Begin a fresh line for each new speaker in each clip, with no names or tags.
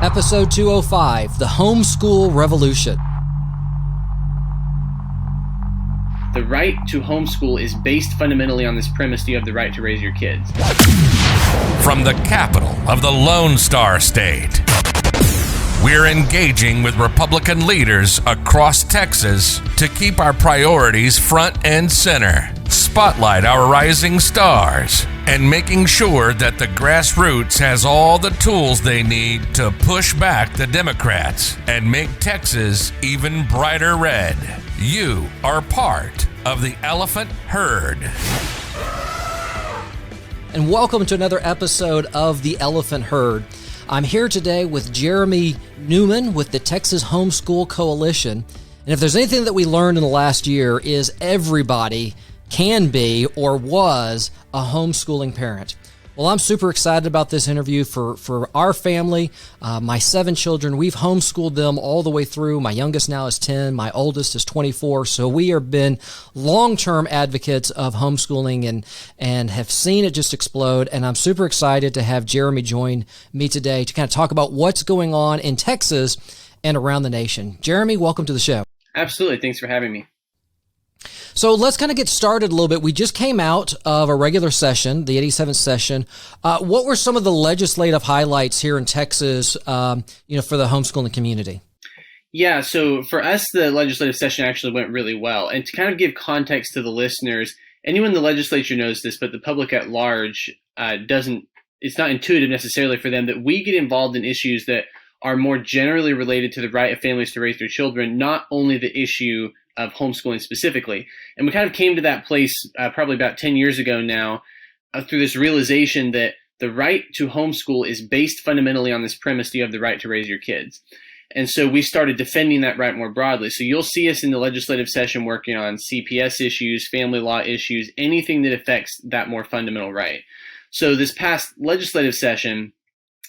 Episode 205, The Homeschool Revolution.
The right to homeschool is based fundamentally on this premise that you have the right to raise your kids.
From the capital of the Lone Star State, we're engaging with Republican leaders across Texas to keep our priorities front and center, spotlight our rising stars, and making sure that the grassroots has all the tools they need to push back the Democrats and make Texas even brighter red. You are part of the elephant herd.
And welcome to another episode of The Elephant Herd. I'm here today with Jeremy Newman with the Texas Homeschool Coalition. And if there's anything that we learned in the last year is everybody can be or was a homeschooling parent. Well, I'm super excited about this interview for our family. My 7 children, we've homeschooled them all the way through. My youngest now is 10. My oldest is 24. So we have been long-term advocates of homeschooling and have seen it just explode. And I'm super excited to have Jeremy join me today to kind of talk about what's going on in Texas and around the nation. Jeremy, welcome to the show.
Absolutely. Thanks for having me.
So let's kind of get started a little bit. We just came out of a regular session, the 87th session. What were some of the legislative highlights here in Texas, for the homeschooling community?
Yeah, so for us, the legislative session actually went really well. And to kind of give context to the listeners, anyone in the legislature knows this, but the public at large it's not intuitive necessarily for them that we get involved in issues that are more generally related to the right of families to raise their children, not only the issue of homeschooling specifically. And we kind of came to that place probably about 10 years ago now through this realization that the right to homeschool is based fundamentally on this premise that you have the right to raise your kids. And so we started defending that right more broadly. So you'll see us in the legislative session working on CPS issues, family law issues, anything that affects that more fundamental right. So this past legislative session,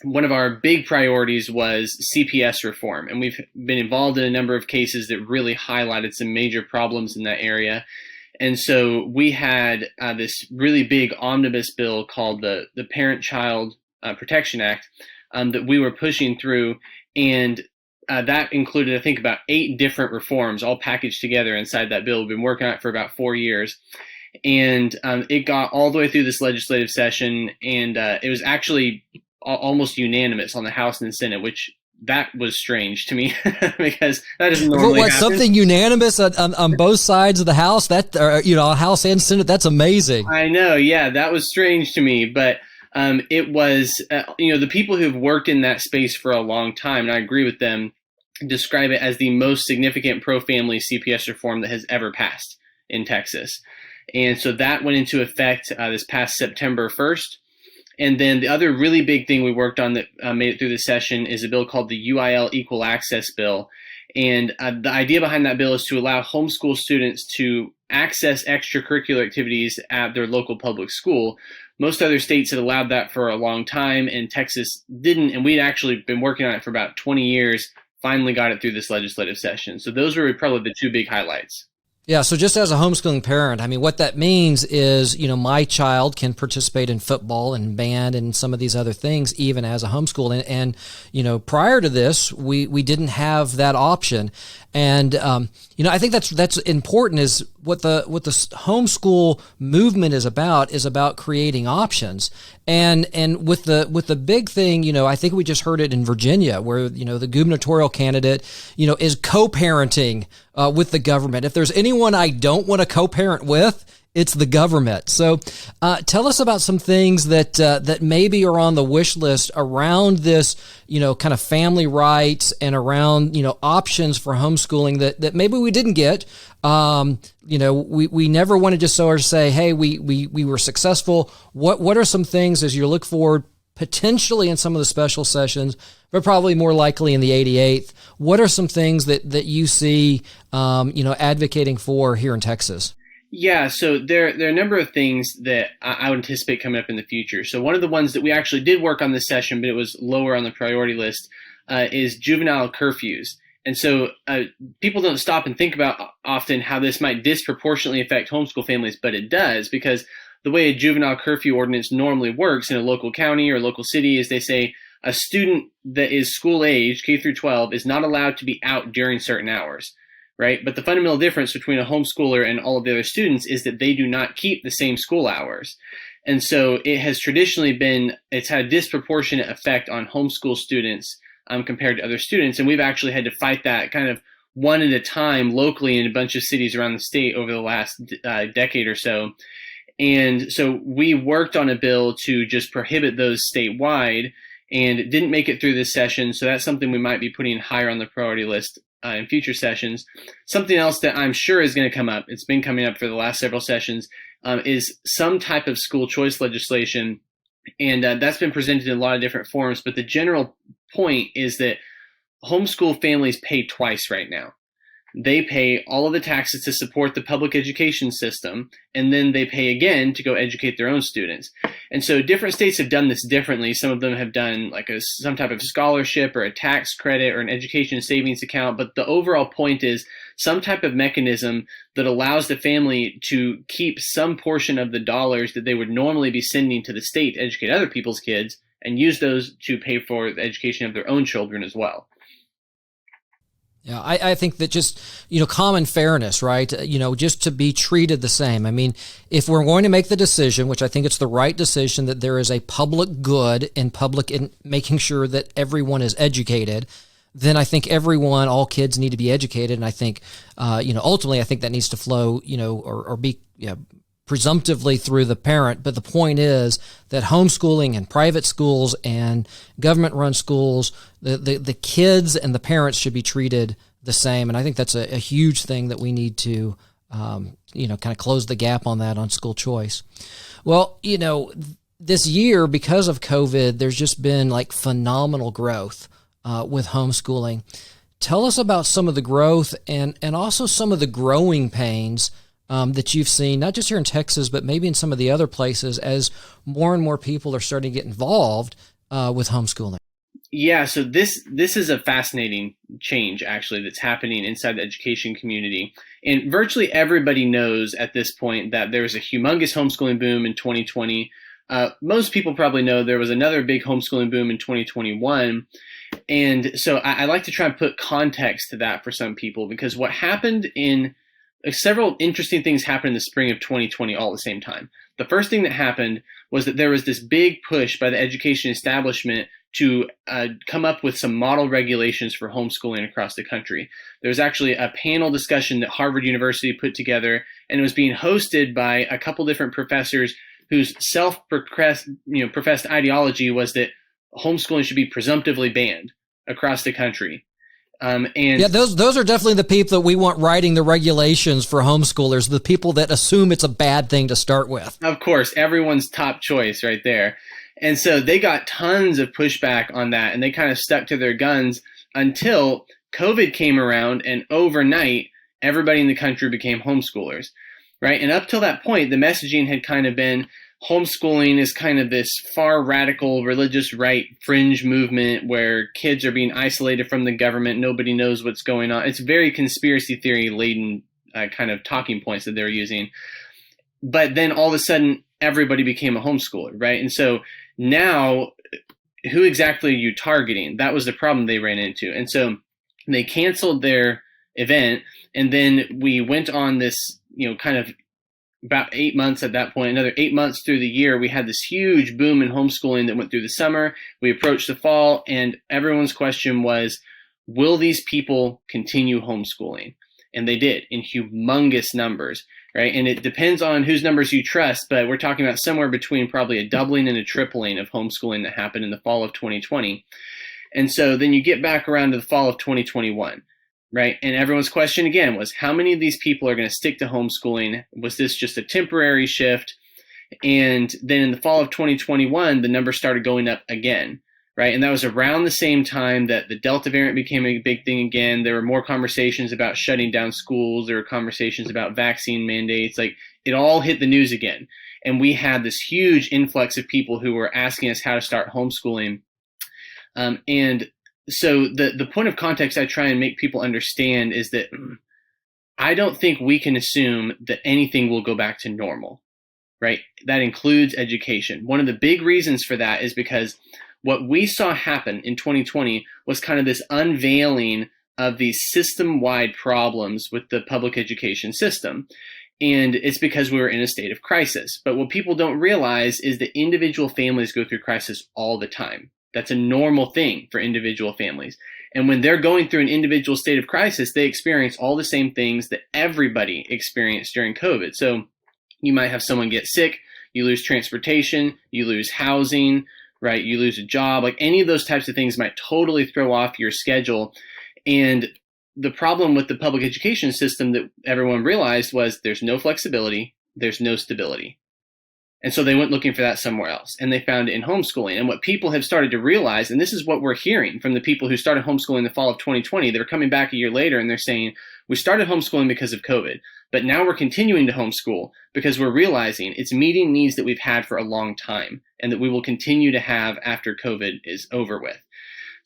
one of our big priorities was Cps Reform, and we've been involved in a number of cases that really highlighted some major problems in that area. And so we had this really big omnibus bill called the Parent-Child Protection Act that we were pushing through, and that included, I think, about 8 different reforms all packaged together inside that bill. We've been working on it for about 4 years. And it got all the way through this legislative session, and it was actually almost unanimous on the House and the Senate, which that was strange to me because that doesn't normally happen.
Something unanimous on both sides of the House, House and Senate, that's amazing.
I know, yeah, that was strange to me, but it was, the people who've worked in that space for a long time, and I agree with them, describe it as the most significant pro-family CPS reform that has ever passed in Texas. And so that went into effect this past September 1st. And then the other really big thing we worked on that made it through the session is a bill called the UIL Equal Access Bill. And the idea behind that bill is to allow homeschool students to access extracurricular activities at their local public school. Most other states had allowed that for a long time, and Texas didn't. And we'd actually been working on it for about 20 years, finally got it through this legislative session. So those were probably the 2 big highlights.
Yeah, so just as a homeschooling parent, I mean, what that means is, my child can participate in football and band and some of these other things, even as a homeschool. And prior to this, we didn't have that option. And, I think that's important is what the homeschool movement is about creating options. And with the big thing, I think we just heard it in Virginia where, the gubernatorial candidate, is co-parenting with the government. If there's anyone I don't want to co-parent with, it's the government. So tell us about some things that maybe are on the wish list around this, kind of family rights and around, options for homeschooling that maybe we didn't get. We never want to just sort of say, hey, we were successful. What are some things as you look forward potentially in some of the special sessions, but probably more likely in the 88th? What are some things that you see, advocating for here in Texas?
Yeah, so there are a number of things that I would anticipate coming up in the future. So one of the ones that we actually did work on this session, but it was lower on the priority list, is juvenile curfews. And so people don't stop and think about often how this might disproportionately affect homeschool families, but it does, because the way a juvenile curfew ordinance normally works in a local county or local city is they say, a student that is school age, K through 12, is not allowed to be out during certain hours, right? But the fundamental difference between a homeschooler and all of the other students is that they do not keep the same school hours. And so it has traditionally it's had a disproportionate effect on homeschool students compared to other students. And we've actually had to fight that kind of one at a time locally in a bunch of cities around the state over the last decade or so. And so we worked on a bill to just prohibit those statewide, and it didn't make it through this session. So that's something we might be putting higher on the priority list in future sessions. Something else that I'm sure is going to come up, it's been coming up for the last several sessions, is some type of school choice legislation. And that's been presented in a lot of different forms. But the general point is that homeschool families pay twice right now. They pay all of the taxes to support the public education system, and then they pay again to go educate their own students. And so different states have done this differently. Some of them have done like some type of scholarship or a tax credit or an education savings account. But the overall point is some type of mechanism that allows the family to keep some portion of the dollars that they would normally be sending to the state to educate other people's kids and use those to pay for the education of their own children as well.
Yeah, I think that just, common fairness, right? Just to be treated the same. I mean, if we're going to make the decision, which I think it's the right decision, that there is a public good in making sure that everyone is educated, then I think all kids need to be educated. And I think, ultimately, I think that needs to flow, or be presumptively through the parent. But the point is that homeschooling and private schools and government-run schools, the kids and the parents should be treated the same. And I think that's a huge thing that we need to, kind of close the gap on that on school choice. Well, this year, because of COVID, there's just been like phenomenal growth with homeschooling. Tell us about some of the growth and also some of the growing pains that you've seen, not just here in Texas, but maybe in some of the other places, as more and more people are starting to get involved with homeschooling.
Yeah, so this is a fascinating change, actually, that's happening inside the education community. And virtually everybody knows at this point that there was a humongous homeschooling boom in 2020. Most people probably know there was another big homeschooling boom in 2021. And so I like to try and put context to that for some people, because what happened several interesting things happened in the spring of 2020 all at the same time. The first thing that happened was that there was this big push by the education establishment to come up with some model regulations for homeschooling across the country. There was actually a panel discussion that Harvard University put together, and it was being hosted by a couple different professors whose professed ideology was that homeschooling should be presumptively banned across the country.
Those are definitely the people that we want writing the regulations for homeschoolers, the people that assume it's a bad thing to start with.
Of course, everyone's top choice right there. And so they got tons of pushback on that, and they kind of stuck to their guns until COVID came around, and overnight, everybody in the country became homeschoolers, right? And up till that point, the messaging had kind of been homeschooling is kind of this far radical religious right fringe movement where kids are being isolated from the government. Nobody knows what's going on. It's very conspiracy theory laden kind of talking points that they're using. But then all of a sudden, everybody became a homeschooler, right? And so now, who exactly are you targeting? That was the problem they ran into. And so they canceled their event. And then we went on this, kind of about 8 months at that point, another 8 months through the year, we had this huge boom in homeschooling that went through the summer. We approached the fall, and everyone's question was, will these people continue homeschooling? And they did in humongous numbers, right? And it depends on whose numbers you trust, but we're talking about somewhere between probably a doubling and a tripling of homeschooling that happened in the fall of 2020. And so then you get back around to the fall of 2021. Right. And everyone's question again was, how many of these people are going to stick to homeschooling? Was this just a temporary shift? And then in the fall of 2021, the numbers started going up again. Right. And that was around the same time that the Delta variant became a big thing again. There were more conversations about shutting down schools. There were conversations about vaccine mandates. Like, it all hit the news again. And we had this huge influx of people who were asking us how to start homeschooling. So the point of context I try and make people understand is that I don't think we can assume that anything will go back to normal, right? That includes education. One of the big reasons for that is because what we saw happen in 2020 was kind of this unveiling of these system-wide problems with the public education system. And it's because we were in a state of crisis. But what people don't realize is that individual families go through crisis all the time. That's a normal thing for individual families. And when they're going through an individual state of crisis, they experience all the same things that everybody experienced during COVID. So you might have someone get sick, you lose transportation, you lose housing, right? You lose a job. Like any of those types of things might totally throw off your schedule. And the problem with the public education system that everyone realized was there's no flexibility, there's no stability. And so they went looking for that somewhere else, and they found it in homeschooling. And what people have started to realize, and this is what we're hearing from the people who started homeschooling in the fall of 2020, they're coming back a year later and they're saying, we started homeschooling because of COVID, but now we're continuing to homeschool because we're realizing it's meeting needs that we've had for a long time and that we will continue to have after COVID is over with.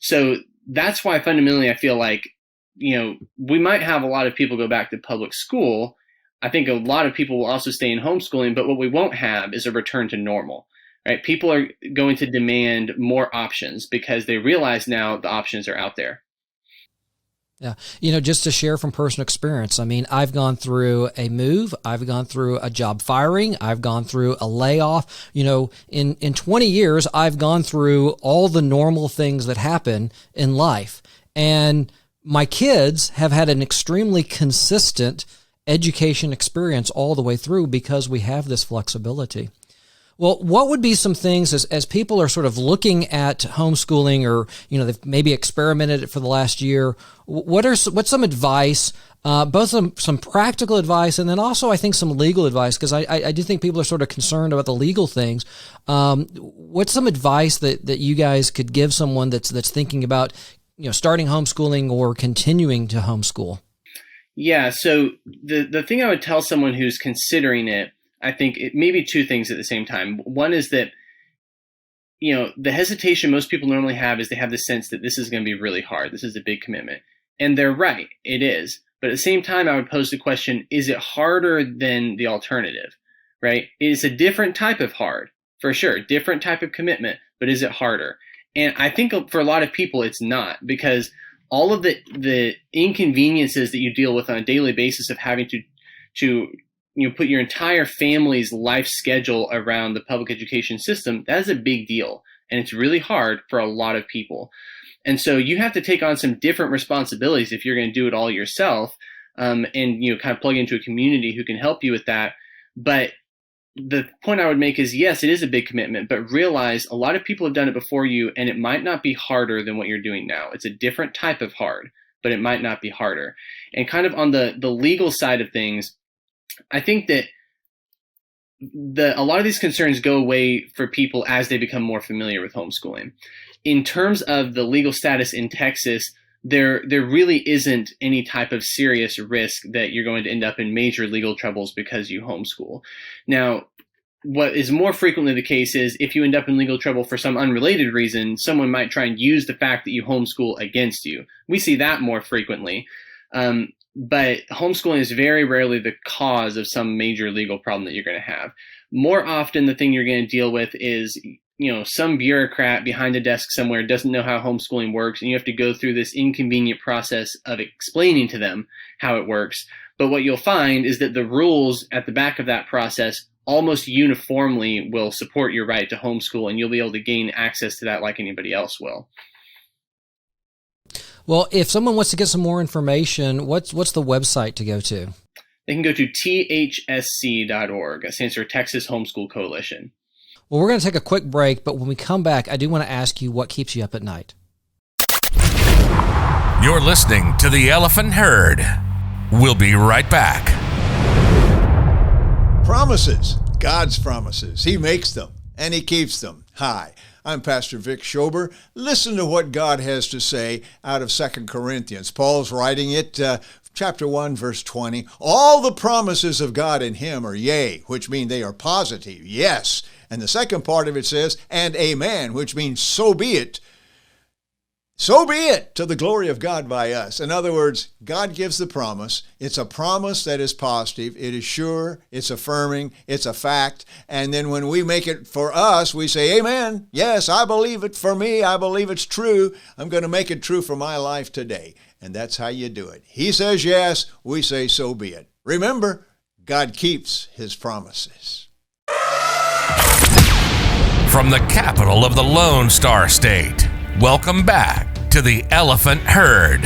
So that's why fundamentally I feel like, we might have a lot of people go back to public school. I think a lot of people will also stay in homeschooling, but what we won't have is a return to normal, right? People are going to demand more options because they realize now the options are out there.
Yeah. Just to share from personal experience, I mean, I've gone through a move. I've gone through a job firing. I've gone through a layoff. In 20 years, I've gone through all the normal things that happen in life. And my kids have had an extremely consistent education experience all the way through because we have this flexibility. Well, what would be some things as people are sort of looking at homeschooling or, they've maybe experimented it for the last year? What's some advice, both some practical advice and then also I think some legal advice, because I do think people are sort of concerned about the legal things. What's some advice that you guys could give someone that's thinking about, starting homeschooling or continuing to homeschool?
Yeah. So the thing I would tell someone who's considering it, I think it may be two things at the same time. One is that, the hesitation most people normally have is they have the sense that this is going to be really hard. This is a big commitment. And they're right. It is. But at the same time, I would pose the question, is it harder than the alternative, right? It's a different type of hard, for sure. Different type of commitment, but is it harder? And I think for a lot of people, it's not, because all of the inconveniences that you deal with on a daily basis of having to put your entire family's life schedule around the public education system, that is a big deal. And it's really hard for a lot of people. And so you have to take on some different responsibilities if you're going to do it all yourself, and kind of plug into a community who can help you with that. But the point I would make is, yes, it is a big commitment, but realize a lot of people have done it before you, and it might not be harder than what you're doing now. It's a different type of hard, but it might not be harder. And kind of on the legal side of things, I think that a lot of these concerns go away for people as they become more familiar with homeschooling. In terms of the legal status in Texas, there really isn't any type of serious risk that you're going to end up in major legal troubles because you homeschool. Now, what is more frequently the case is if you end up in legal trouble for some unrelated reason, someone might try and use the fact that you homeschool against you. We see that more frequently. But homeschooling is very rarely the cause of some major legal problem that you're going to have. More often, the thing you're going to deal with is, some bureaucrat behind a desk somewhere doesn't know how homeschooling works, and you have to go through this inconvenient process of explaining to them how it works. But what you'll find is that the rules at the back of that process almost uniformly will support your right to homeschool, and you'll be able to gain access to that like anybody else will.
Well, if someone wants to get some more information, what's the website to go to?
They can go to thsc.org. That stands for Texas Homeschool Coalition.
Well, we're going to take a quick break, but when we come back, I do want to ask you what keeps you up at night.
You're listening to The Elephant Herd. We'll be right back.
Promises. God's promises. He makes them, and He keeps them. Hi, I'm Pastor Vic Schober. Listen to what God has to say out of 2 Corinthians. Paul's writing it, chapter 1, verse 20. All the promises of God in Him are yea, which mean they are positive, yes. And the second part of it says, and amen, which means so be it. So be it, to the glory of God by us. In other words, God gives the promise. It's a promise that is positive. It is sure. It's affirming. It's a fact. And then when we make it for us, we say, amen. Yes, I believe it for me. I believe it's true. I'm going to make it true for my life today. And that's how you do it. He says yes. We say so be it. Remember, God keeps his promises.
From the capital of the Lone Star State, welcome back to the Elephant Herd.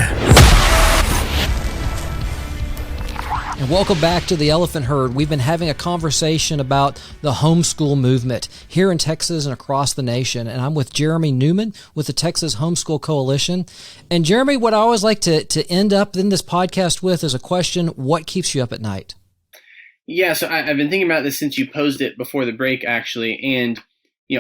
And welcome back to the Elephant Herd. We've been having a conversation about the homeschool movement here in Texas and across the nation. And I'm with Jeremy Newman with the Texas Homeschool Coalition. And Jeremy, what I always like to end up in this podcast with is a question: what keeps you up at night?
Yeah, so I've been thinking about this since you posed it before the break, actually. And,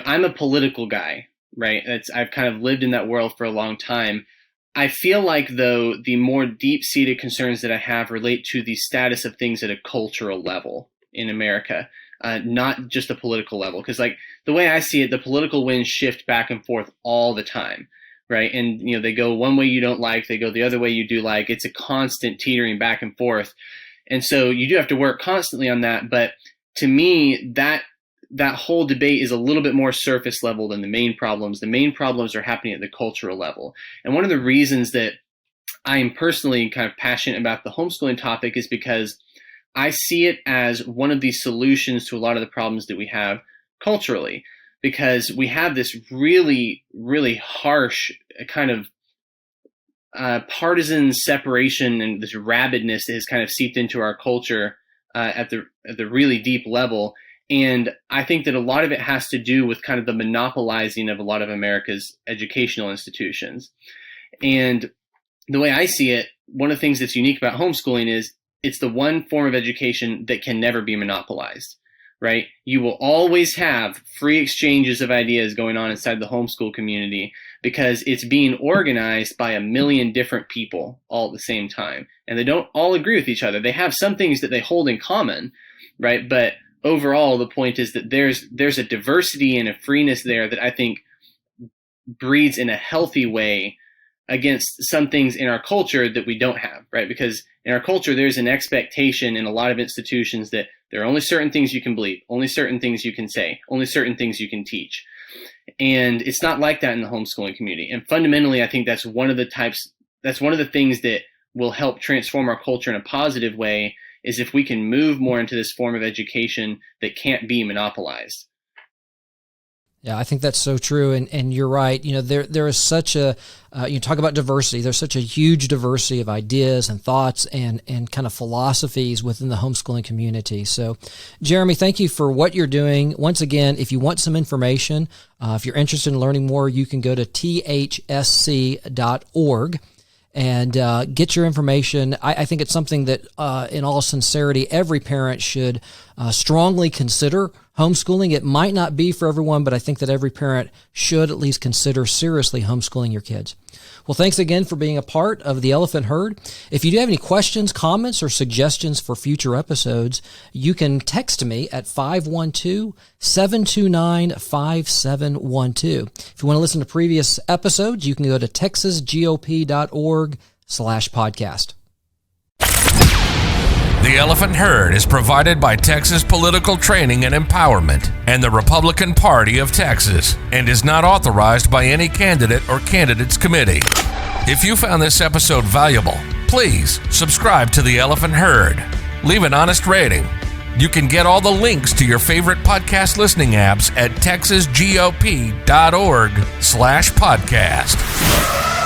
I'm a political guy, right? I've kind of lived in that world for a long time. I feel like, though, the more deep-seated concerns that I have relate to the status of things at a cultural level in America, not just a political level. Because, the way I see it, the political winds shift back and forth all the time, right? And, they go one way you don't like, they go the other way you do like. It's a constant teetering back and forth. And so you do have to work constantly on that. But to me, that whole debate is a little bit more surface level than the main problems. The main problems are happening at the cultural level. And one of the reasons that I am personally kind of passionate about the homeschooling topic is because I see it as one of the solutions to a lot of the problems that we have culturally, because we have this really, really harsh kind of partisan separation and this rabidness that has kind of seeped into our culture at the really deep level. And I think that a lot of it has to do with kind of the monopolizing of a lot of America's educational institutions. And the way I see it, one of the things that's unique about homeschooling is it's the one form of education that can never be monopolized, right? You will always have free exchanges of ideas going on inside the homeschool community because it's being organized by a million different people all at the same time. And they don't all agree with each other. They have some things that they hold in common, right? But overall, the point is that there's a diversity and a freeness there that I think breeds in a healthy way against some things in our culture that we don't have, right? Because in our culture, there's an expectation in a lot of institutions that there are only certain things you can believe, only certain things you can say, only certain things you can teach. And it's not like that in the homeschooling community. And fundamentally, I think that's one of the things that will help transform our culture in a positive way, is if we can move more into this form of education that can't be monopolized.
Yeah, I think that's so true, and you're right. There is such a you talk about diversity. There's such a huge diversity of ideas and thoughts and kind of philosophies within the homeschooling community. So, Jeremy, thank you for what you're doing. Once again, if you want some information, if you're interested in learning more, you can go to thsc.org. and get your information. I think it's something that, in all sincerity, every parent should strongly consider homeschooling. It might not be for everyone, but I think that every parent should at least consider seriously homeschooling your kids. Well, thanks again for being a part of the Elephant Herd. If you do have any questions, comments, or suggestions for future episodes, you can text me at 512-729-5712. If you want to listen to previous episodes, you can go to texasgop.org/podcast.
The Elephant Herd is provided by Texas Political Training and Empowerment and the Republican Party of Texas and is not authorized by any candidate or candidates committee. If you found this episode valuable, please subscribe to the Elephant Herd. Leave an honest rating. You can get all the links to your favorite podcast listening apps at texasgop.org/podcast.